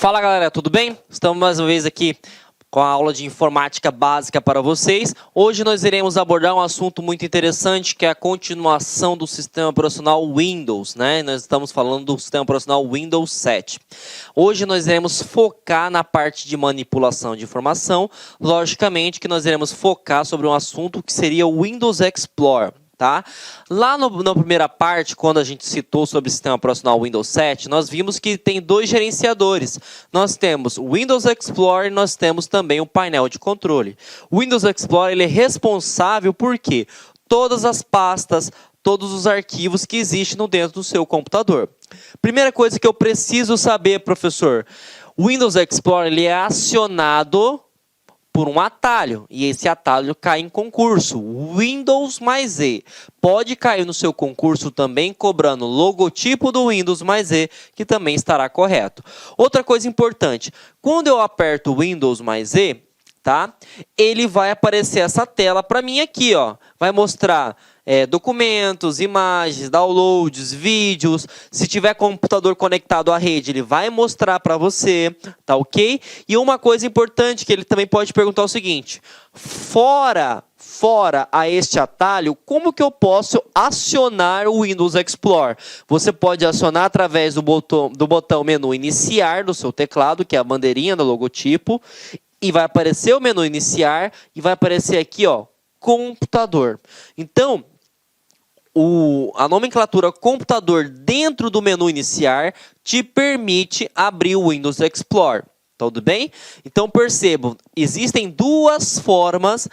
Fala galera, tudo bem? Estamos mais uma vez aqui com a aula de informática básica para vocês. Hoje nós iremos abordar um assunto muito interessante, que é a continuação do sistema operacional Windows, né? Nós estamos falando do sistema operacional Windows 7. Hoje nós iremos focar na parte de manipulação de informação. Logicamente que nós iremos focar sobre um assunto que seria o Windows Explorer. Tá? Lá na primeira parte, quando a gente citou sobre o sistema operacional Windows 7, nós vimos que tem dois gerenciadores. Nós temos o Windows Explorer e nós temos também o painel de controle. O Windows Explorer ele é responsável por quê? Todas as pastas, todos os arquivos que existem dentro do seu computador. Primeira coisa que eu preciso saber, professor, o Windows Explorer ele é acionado por um atalho, e esse atalho cai em concurso, Windows mais E. Pode cair no seu concurso também cobrando o logotipo do Windows mais E, que também estará correto. Outra coisa importante, quando eu aperto Windows mais E, tá? Ele vai aparecer essa tela para mim aqui, ó. Vai mostrar documentos, imagens, downloads, vídeos. Se tiver computador conectado à rede, ele vai mostrar para você, tá ok? E uma coisa importante que ele também pode perguntar é o seguinte: fora a este atalho, como que eu posso acionar o Windows Explorer? Você pode acionar através do botão menu iniciar do seu teclado, que é a bandeirinha do logotipo, e vai aparecer o menu iniciar e vai aparecer aqui, ó, computador. Então, a nomenclatura computador dentro do menu iniciar te permite abrir o Windows Explorer. Tudo bem? Então percebam, existem duas formas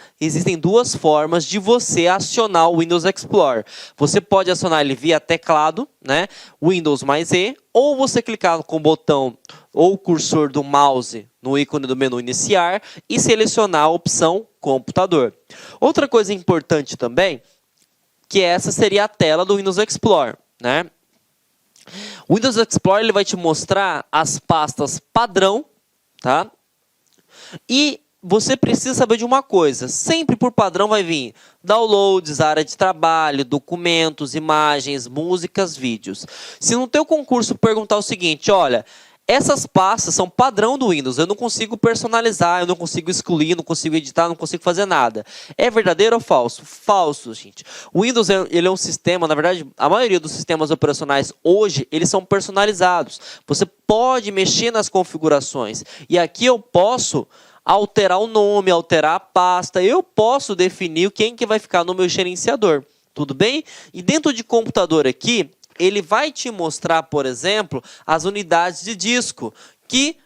de você acionar o Windows Explorer. Você pode acionar ele via teclado, né? Windows mais E, ou você clicar com o botão ou o cursor do mouse no ícone do menu iniciar e selecionar a opção computador. Outra coisa importante também, que essa seria a tela do Windows Explorer, né? O Windows Explorer ele vai te mostrar as pastas padrão, tá? E você precisa saber de uma coisa, sempre por padrão vai vir downloads, área de trabalho, documentos, imagens, músicas, vídeos. Se no teu concurso perguntar o seguinte, olha, essas pastas são padrão do Windows, eu não consigo personalizar, eu não consigo excluir, não consigo editar, não consigo fazer nada. É verdadeiro ou falso? Falso, gente. O Windows ele é um sistema, na verdade, a maioria dos sistemas operacionais hoje, eles são personalizados. Você pode mexer nas configurações. E aqui eu posso alterar o nome, alterar a pasta, eu posso definir quem que vai ficar no meu gerenciador. Tudo bem? E dentro de computador aqui, ele vai te mostrar, por exemplo, as unidades de disco, que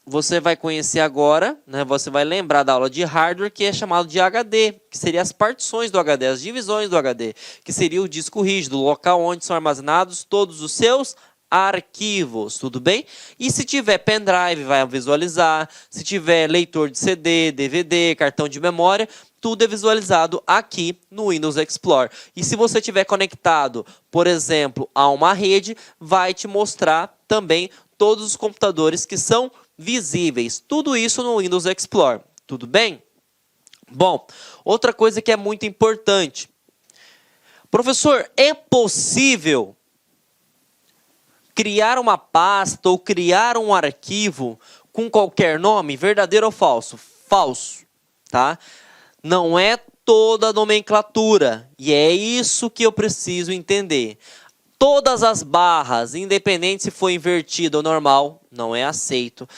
você vai conhecer agora, né? Você vai lembrar da aula de hardware, que é chamado de HD, que seria as partições do HD, as divisões do HD, que seria o disco rígido, o local onde são armazenados todos os seus arquivos, tudo bem? E se tiver pendrive, vai visualizar, se tiver leitor de CD, DVD, cartão de memória, tudo é visualizado aqui no Windows Explorer. E se você estiver conectado, por exemplo, a uma rede, vai te mostrar também todos os computadores que são visíveis. Tudo isso no Windows Explorer. Tudo bem? Bom, outra coisa que é muito importante. Professor, é possível criar uma pasta ou criar um arquivo com qualquer nome? Verdadeiro ou falso? Falso, tá? Não é toda a nomenclatura, e é isso que eu preciso entender. Todas as barras, independente se for invertido ou normal, não é aceito.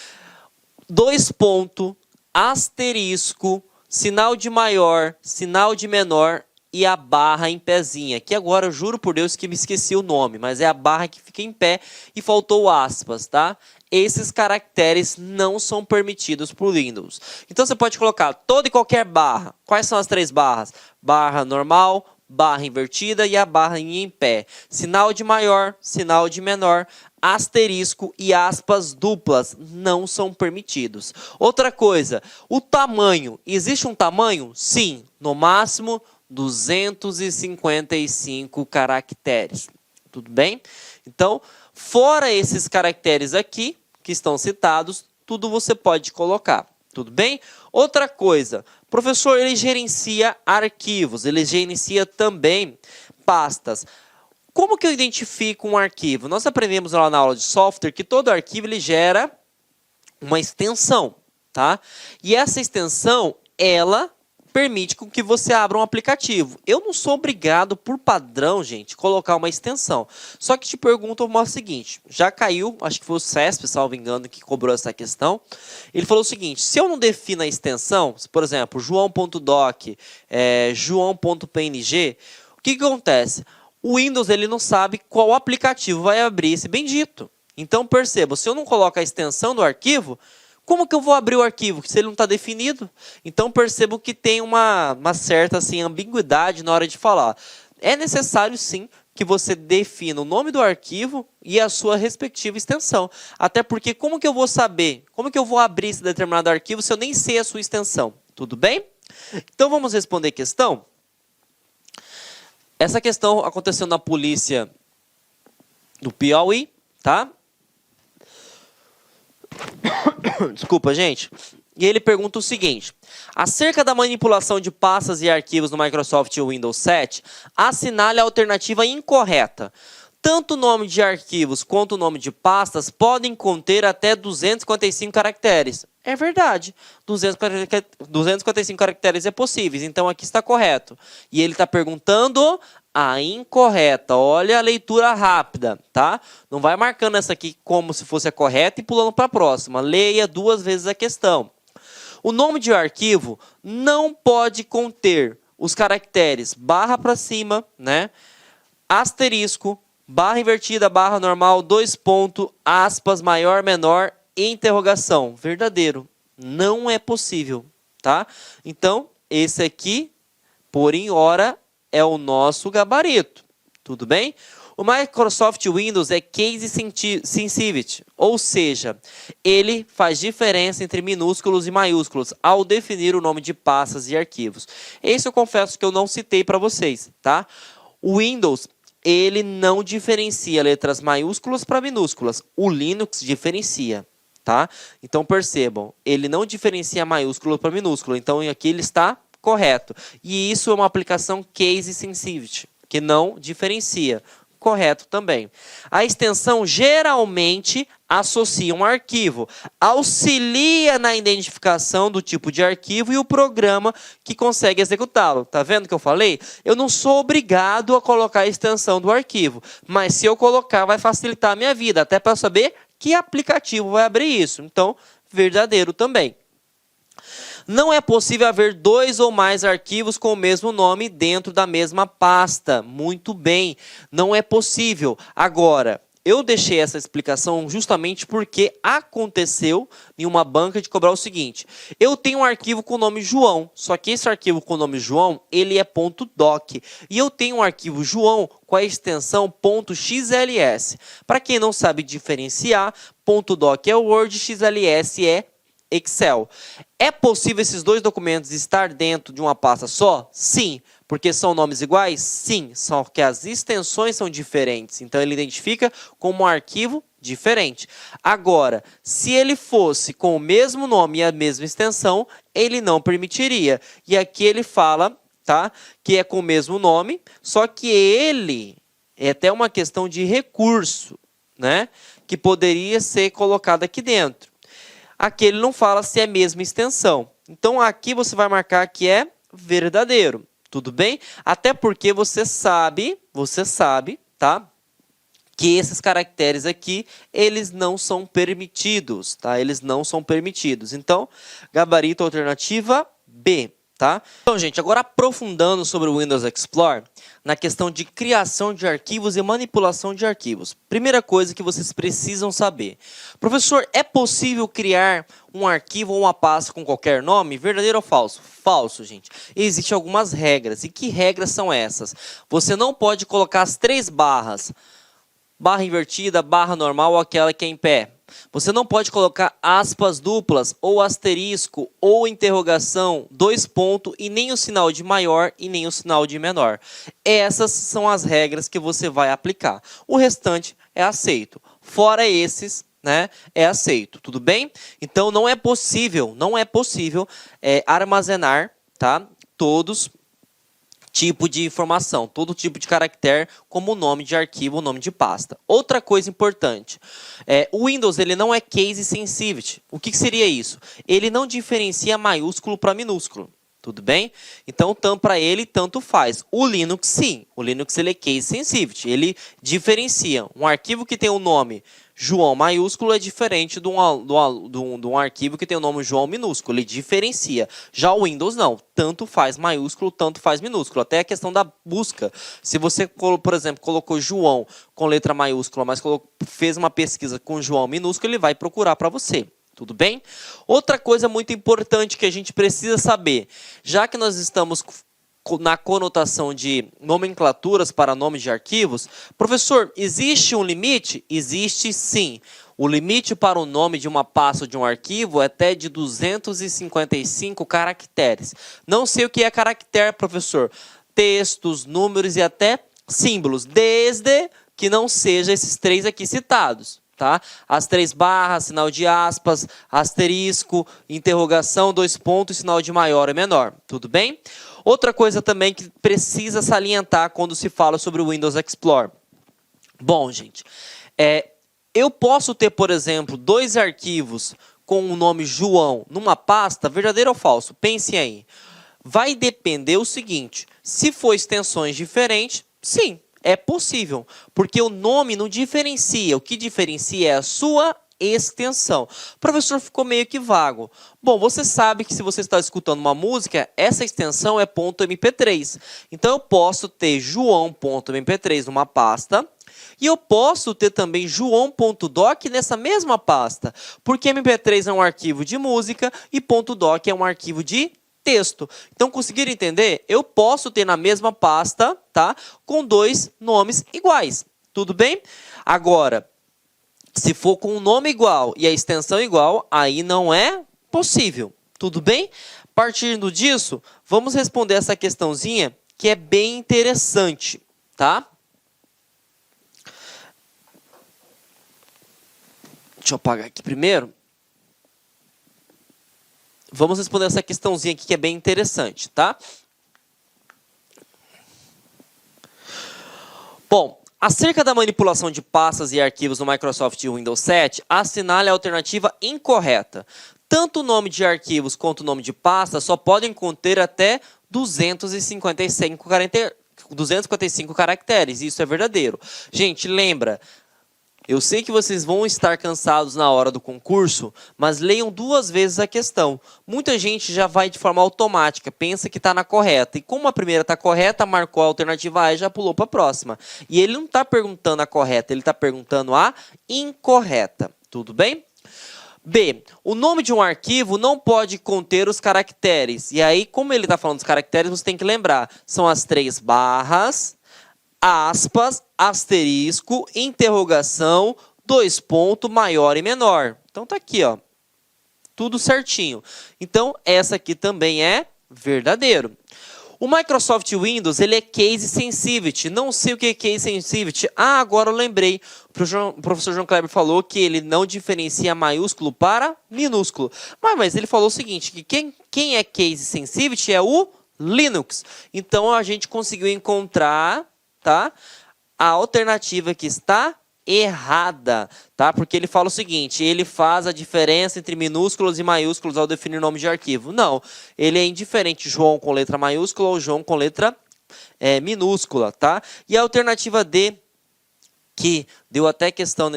2 pontos, asterisco, sinal de maior, sinal de menor e a barra em pezinha. Que agora eu juro por Deus que me esqueci o nome, mas é a barra que fica em pé e faltou aspas, tá? Esses caracteres não são permitidos por Windows. Então você pode colocar toda e qualquer barra. Quais são as 3 barras? Barra normal, barra invertida e a barra em pé. Sinal de maior, sinal de menor, asterisco e aspas duplas não são permitidos. Outra coisa, o tamanho. Existe um tamanho? Sim, no máximo 255 caracteres. Tudo bem? Então, fora esses caracteres aqui, que estão citados, tudo você pode colocar. Tudo bem? Outra coisa, o professor ele gerencia arquivos, ele gerencia também pastas. Como que eu identifico um arquivo? Nós aprendemos lá na aula de software que todo arquivo ele gera uma extensão, tá? E essa extensão, ela permite com que você abra um aplicativo. Eu não sou obrigado, por padrão, gente, colocar uma extensão. Só que te pergunto o seguinte, já caiu, acho que foi o CESP, salvo engano, que cobrou essa questão. Ele falou o seguinte, se eu não defino a extensão, por exemplo, joão.doc, joão.png, o que acontece? O Windows ele não sabe qual aplicativo vai abrir esse bendito. Então, perceba, se eu não coloco a extensão do arquivo, como que eu vou abrir o arquivo se ele não está definido? Então, percebo que tem uma certa assim, ambiguidade na hora de falar. É necessário, sim, que você defina o nome do arquivo e a sua respectiva extensão. Até porque, como que eu vou saber? Como que eu vou abrir esse determinado arquivo se eu nem sei a sua extensão? Tudo bem? Então, vamos responder a questão? Essa questão aconteceu na polícia do Piauí, tá? Desculpa, gente. E ele pergunta o seguinte: acerca da manipulação de pastas e arquivos no Microsoft Windows 7, assinale a alternativa incorreta. Tanto o nome de arquivos quanto o nome de pastas podem conter até 255 caracteres. É verdade, 255 caracteres é possível, então aqui está correto. E ele está perguntando a incorreta. Olha a leitura rápida, tá? Não vai marcando essa aqui como se fosse a correta e pulando para a próxima. Leia 2 vezes a questão. O nome de arquivo não pode conter os caracteres barra para cima, né? Asterisco, barra invertida, barra normal, 2 pontos, aspas, maior, menor, e interrogação. Verdadeiro. Não é possível, tá? Então, esse aqui, por em hora, é o nosso gabarito. Tudo bem? O Microsoft Windows é case sensitive, ou seja, ele faz diferença entre minúsculos e maiúsculos ao definir o nome de pastas e arquivos. Esse eu confesso que eu não citei para vocês, tá? O Windows, ele não diferencia letras maiúsculas para minúsculas. O Linux diferencia, tá? Então percebam, ele não diferencia maiúsculo para minúsculo. Então aqui ele está correto. E isso é uma aplicação case sensitive, que não diferencia. Correto também. A extensão geralmente associa um arquivo, auxilia na identificação do tipo de arquivo e o programa que consegue executá-lo. Tá vendo o que eu falei? Eu não sou obrigado a colocar a extensão do arquivo, mas se eu colocar vai facilitar a minha vida, até para saber que aplicativo vai abrir isso. Então, verdadeiro também. Não é possível haver 2 ou mais arquivos com o mesmo nome dentro da mesma pasta. Muito bem, não é possível. Agora, eu deixei essa explicação justamente porque aconteceu em uma banca de cobrar o seguinte. Eu tenho um arquivo com o nome João, só que esse arquivo com o nome João, ele é .doc. E eu tenho um arquivo João com a extensão .xls. Para quem não sabe diferenciar, .doc é Word, XLS é Excel. É possível esses 2 documentos estar dentro de uma pasta só? Sim. Porque são nomes iguais? Sim. Só que as extensões são diferentes. Então ele identifica como um arquivo diferente. Agora, se ele fosse com o mesmo nome e a mesma extensão, ele não permitiria. E aqui ele fala, tá, que é com o mesmo nome, só que ele é até uma questão de recurso, né, que poderia ser colocado aqui dentro. Aqui ele não fala se é a mesma extensão. Então, aqui você vai marcar que é verdadeiro. Tudo bem? Até porque você sabe, tá? Que esses caracteres aqui, eles não são permitidos, tá? Eles não são permitidos. Então, gabarito alternativa B, tá? Então, gente, agora aprofundando sobre o Windows Explorer, na questão de criação de arquivos e manipulação de arquivos. Primeira coisa que vocês precisam saber. Professor, é possível criar um arquivo ou uma pasta com qualquer nome? Verdadeiro ou falso? Falso, gente. Existem algumas regras. E que regras são essas? Você não pode colocar as 3 barras. Barra invertida, barra normal ou aquela que é em pé. Você não pode colocar aspas duplas, ou asterisco, ou interrogação, 2 pontos, e nem o sinal de maior e nem o sinal de menor. Essas são as regras que você vai aplicar. O restante é aceito. Fora esses, né, é aceito. Tudo bem? Então não é possível armazenar, tá, todos tipo de informação, todo tipo de caractere, como o nome de arquivo, o nome de pasta. Outra coisa importante, o Windows ele não é case sensitive. O que seria isso? Ele não diferencia maiúsculo para minúsculo. Tudo bem? Então, tanto para ele, tanto faz. O Linux, sim. O Linux ele é case sensitive. Ele diferencia. Um arquivo que tem o nome João maiúsculo é diferente de um arquivo que tem o nome João minúsculo. Ele diferencia. Já o Windows não. Tanto faz maiúsculo, tanto faz minúsculo. Até a questão da busca. Se você, por exemplo, colocou João com letra maiúscula, mas fez uma pesquisa com João minúsculo, ele vai procurar para você. Tudo bem? Outra coisa muito importante que a gente precisa saber, já que nós estamos na conotação de nomenclaturas para nomes de arquivos, professor, existe um limite? Existe sim. O limite para o nome de uma pasta ou de um arquivo é até de 255 caracteres. Não sei o que é caractere, professor. Textos, números e até símbolos, desde que não seja esses três aqui citados. Tá? As 3 barras, sinal de aspas, asterisco, interrogação, 2 pontos, sinal de maior e menor. Tudo bem? Outra coisa também que precisa salientar quando se fala sobre o Windows Explorer. Bom, gente, eu posso ter, por exemplo, 2 arquivos com o nome João numa pasta, verdadeiro ou falso? Pensem aí. Vai depender o seguinte, se for extensões diferentes, sim. É possível, porque o nome não diferencia. O que diferencia é a sua extensão. O professor ficou meio que vago. Bom, você sabe que se você está escutando uma música, essa extensão é .mp3. Então, eu posso ter joão.mp3 numa pasta e eu posso ter também joão.doc nessa mesma pasta, porque mp3 é um arquivo de música e .doc é um arquivo de texto. Então, conseguiram entender? Eu posso ter na mesma pasta, tá? Com 2 nomes iguais. Tudo bem? Agora, se for com um nome igual e a extensão igual, aí não é possível. Tudo bem? Partindo disso, vamos responder essa questãozinha que é bem interessante, tá? Deixa eu apagar aqui primeiro. Vamos responder essa questãozinha aqui que é bem interessante, tá? Bom, acerca da manipulação de pastas e arquivos no Microsoft Windows 7, assinale a alternativa incorreta. Tanto o nome de arquivos quanto o nome de pasta só podem conter até 255 caracteres. Isso é verdadeiro. Gente, lembra... Eu sei que vocês vão estar cansados na hora do concurso, mas leiam 2 vezes a questão. Muita gente já vai de forma automática, pensa que está na correta. E como a primeira está correta, marcou a alternativa A e já pulou para a próxima. E ele não está perguntando a correta, ele está perguntando a incorreta. Tudo bem? B. O nome de um arquivo não pode conter os caracteres. E aí, como ele está falando dos caracteres, você tem que lembrar. São as 3 barras... aspas, asterisco, interrogação, 2 pontos, maior e menor. Então tá aqui, ó. Tudo certinho. Então essa aqui também é verdadeiro. O Microsoft Windows, ele é case sensitive. Não sei o que é case sensitive. Ah, agora eu lembrei. O professor João Kleber falou que ele não diferencia maiúsculo para minúsculo. Mas ele falou o seguinte, que quem é case sensitive é o Linux. Então a gente conseguiu encontrar... tá? A alternativa que está errada, tá? Porque ele fala o seguinte, ele faz a diferença entre minúsculos e maiúsculos ao definir nome de arquivo. Não, ele é indiferente João com letra maiúscula ou João com letra minúscula, tá? E a alternativa D, que deu até questão,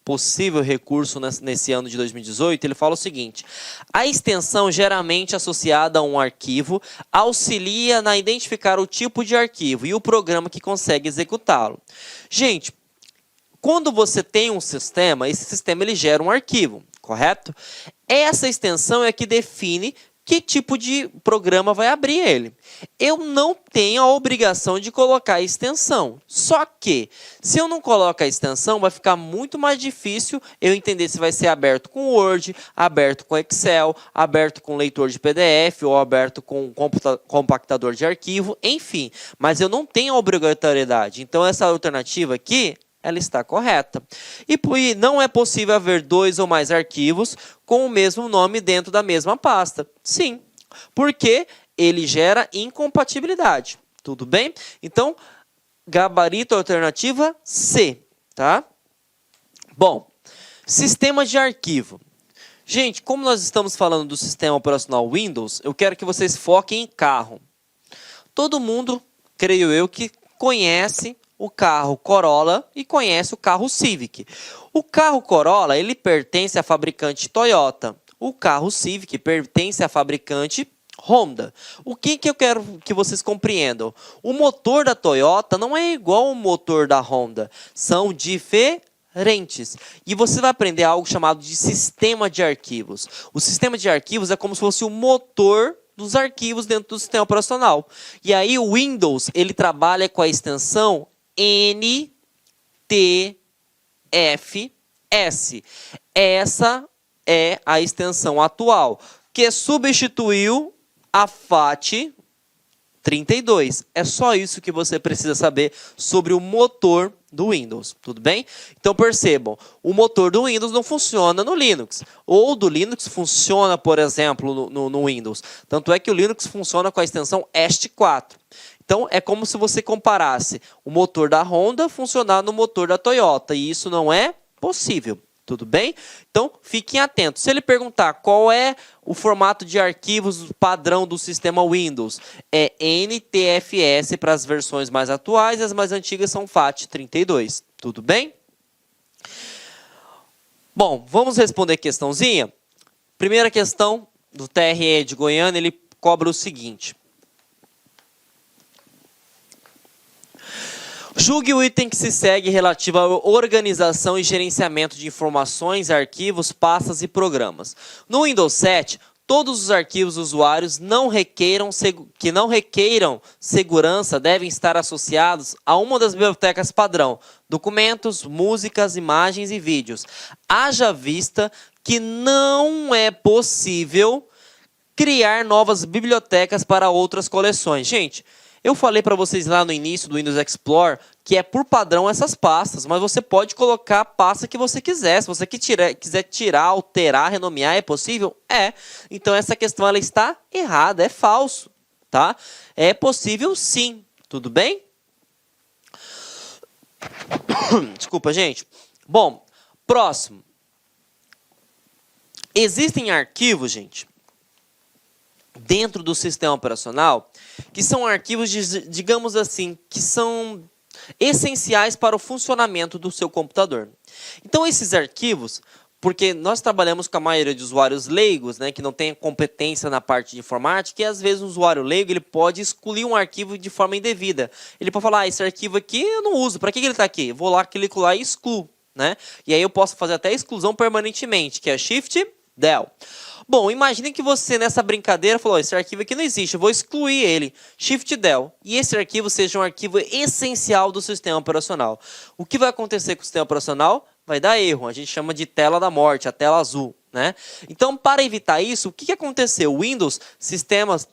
possível recurso nesse ano de 2018, ele fala o seguinte, a extensão geralmente associada a um arquivo auxilia na identificar o tipo de arquivo e o programa que consegue executá-lo. Gente, quando você tem um sistema, esse sistema ele gera um arquivo, correto? Essa extensão é que define que tipo de programa vai abrir ele. Eu não tenho a obrigação de colocar a extensão. Só que, se eu não coloco a extensão, vai ficar muito mais difícil eu entender se vai ser aberto com Word, aberto com Excel, aberto com leitor de PDF ou aberto com compactador de arquivo, enfim. Mas eu não tenho a obrigatoriedade. Então, essa alternativa aqui, ela está correta. E não é possível haver 2 ou mais arquivos com o mesmo nome dentro da mesma pasta. Sim, porque ele gera incompatibilidade. Tudo bem? Então, gabarito alternativa C, tá? Bom, sistema de arquivo. Gente, como nós estamos falando do sistema operacional Windows, eu quero que vocês foquem em carro. Todo mundo, creio eu, que conhece o carro Corolla e conhece o carro Civic. O carro Corolla, ele pertence à fabricante Toyota. O carro Civic pertence à fabricante Honda. O que eu quero que vocês compreendam? O motor da Toyota não é igual ao motor da Honda. São diferentes. E você vai aprender algo chamado de sistema de arquivos. O sistema de arquivos é como se fosse o motor dos arquivos dentro do sistema operacional. E aí o Windows, ele trabalha com a extensão NTFS. Essa é a extensão atual, que substituiu a FAT32. É só isso que você precisa saber sobre o motor do Windows, tudo bem? Então percebam, o motor do Windows não funciona no Linux, ou do Linux funciona, por exemplo, no Windows. Tanto é que o Linux funciona com a extensão EST4. Então é como se você comparasse o motor da Honda funcionar no motor da Toyota, e isso não é possível. Tudo bem? Então, fiquem atentos. Se ele perguntar qual é o formato de arquivos padrão do sistema Windows, é NTFS para as versões mais atuais e as mais antigas são FAT32. Tudo bem? Bom, vamos responder a questãozinha? Primeira questão do TRE de Goiânia, ele cobra o seguinte. Julgue o item que se segue relativo à organização e gerenciamento de informações, arquivos, pastas e programas. No Windows 7, todos os arquivos usuários que não requeiram segurança devem estar associados a uma das bibliotecas padrão, documentos, músicas, imagens e vídeos. Haja vista que não é possível criar novas bibliotecas para outras coleções. Gente, eu falei para vocês lá no início do Windows Explorer que é por padrão essas pastas, mas você pode colocar a pasta que você quiser. Se você quiser tirar, alterar, renomear, é possível? É. Então essa questão ela está errada, é falso, tá? É possível sim, tudo bem? Desculpa, gente. Bom, próximo. Existem arquivos, gente, dentro do sistema operacional, que são arquivos, digamos assim, que são essenciais para o funcionamento do seu computador. Então, esses arquivos, porque nós trabalhamos com a maioria de usuários leigos, né, que não tem competência na parte de informática, e às vezes o usuário leigo ele pode excluir um arquivo de forma indevida. Ele pode falar, esse arquivo aqui eu não uso, para que ele está aqui? Vou lá, clico lá e excluo, né? E aí eu posso fazer até exclusão permanentemente, que é Shift Del. Bom, imagine que você nessa brincadeira falou, esse arquivo aqui não existe, eu vou excluir ele, Shift Del, e esse arquivo seja um arquivo essencial do sistema operacional. O que vai acontecer com o sistema operacional? Vai dar erro, a gente chama de tela da morte, a tela azul, né? Então, para evitar isso, o que aconteceu? O Windows, sistemas,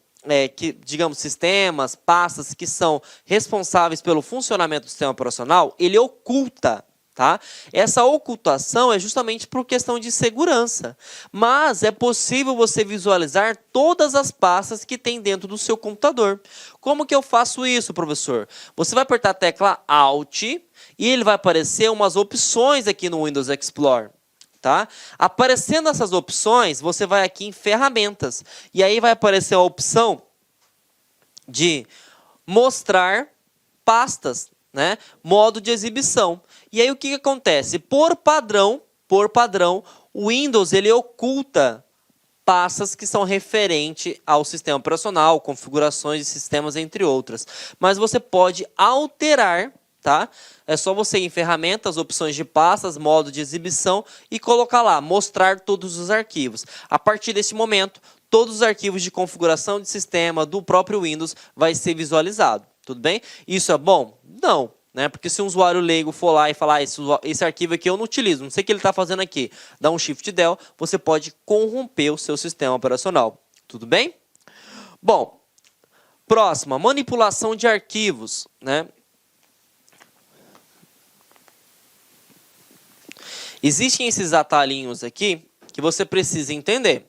pastas que são responsáveis pelo funcionamento do sistema operacional, ele oculta. Tá? Essa ocultação é justamente por questão de segurança, mas é possível você visualizar todas as pastas que tem dentro do seu computador. Como que eu faço isso, professor? Você vai apertar a tecla Alt e ele vai aparecer umas opções aqui no Windows Explorer. Tá? Aparecendo essas opções, você vai aqui em ferramentas e aí vai aparecer a opção de mostrar pastas, né? Modo de exibição. E aí o que acontece? Por padrão, o Windows ele oculta pastas que são referentes ao sistema operacional, configurações de sistemas, entre outras. Mas você pode alterar, tá? É só você ir em ferramentas, opções de pastas, modo de exibição e colocar lá, mostrar todos os arquivos. A partir desse momento, todos os arquivos de configuração de sistema do próprio Windows vai ser visualizado. Tudo bem? Isso é bom? Não. Né? Porque se um usuário leigo for lá e falar, esse arquivo aqui eu não utilizo, não sei o que ele está fazendo aqui, dá um Shift Del, você pode corromper o seu sistema operacional. Tudo bem? Bom, próxima, manipulação de arquivos. Né? Existem esses atalhinhos aqui que você precisa entender.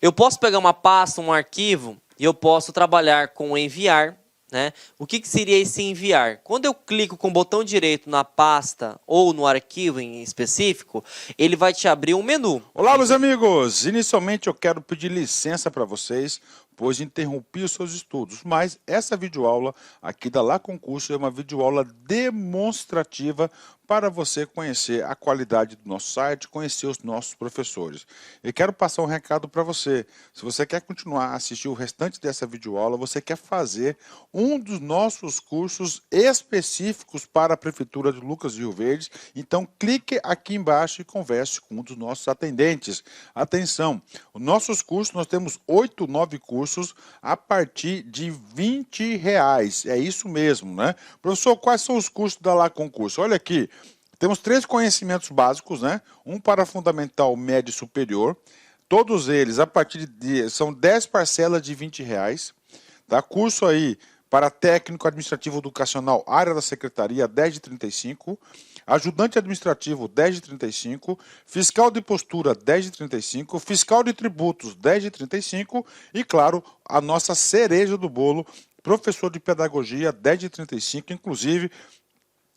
Eu posso pegar uma pasta, um arquivo, e eu posso trabalhar com enviar, né? O que seria esse enviar? Quando eu clico com o botão direito na pasta ou no arquivo em específico, ele vai te abrir um menu. Olá, meus amigos! Inicialmente eu quero pedir licença para vocês, pois interrompi os seus estudos, mas essa videoaula aqui da Lá Concurso é uma videoaula demonstrativa para você conhecer a qualidade do nosso site, conhecer os nossos professores. E quero passar um recado para você. Se você quer continuar a assistir o restante dessa videoaula, você quer fazer um dos nossos cursos específicos para a Prefeitura de Lucas do Rio Verde, então clique aqui embaixo e converse com um dos nossos atendentes. Atenção, os nossos cursos, nós temos 8, 9 cursos a partir de R$20. É isso mesmo, né? Professor, quais são os cursos da Lá Concurso? Olha aqui. Temos 3 conhecimentos básicos, né? Um para fundamental, médio e superior. Todos eles, a partir de... são 10 parcelas de R$20. Tá? Curso aí para técnico administrativo educacional, área da secretaria, 10 de 35. Ajudante administrativo, 10 de 35. Fiscal de postura, 10 de 35. Fiscal de tributos, 10 de 35. E, claro, a nossa cereja do bolo, professor de pedagogia, 10 de 35. Inclusive,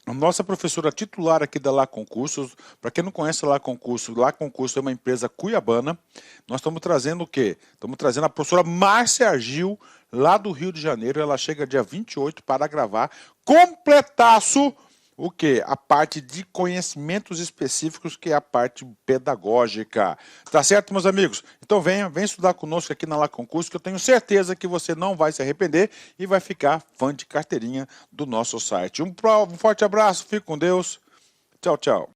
a nossa professora titular aqui da Lá Concursos, para quem não conhece a Lá Concurso é uma empresa cuiabana. Nós estamos trazendo o quê? Estamos trazendo a professora Márcia Argil, lá do Rio de Janeiro. Ela chega dia 28 para gravar completaço o quê? A parte de conhecimentos específicos, que é a parte pedagógica. Tá certo, meus amigos? Então vem estudar conosco aqui na Lá Concurso, que eu tenho certeza que você não vai se arrepender e vai ficar fã de carteirinha do nosso site. Um forte abraço, fique com Deus. Tchau, tchau.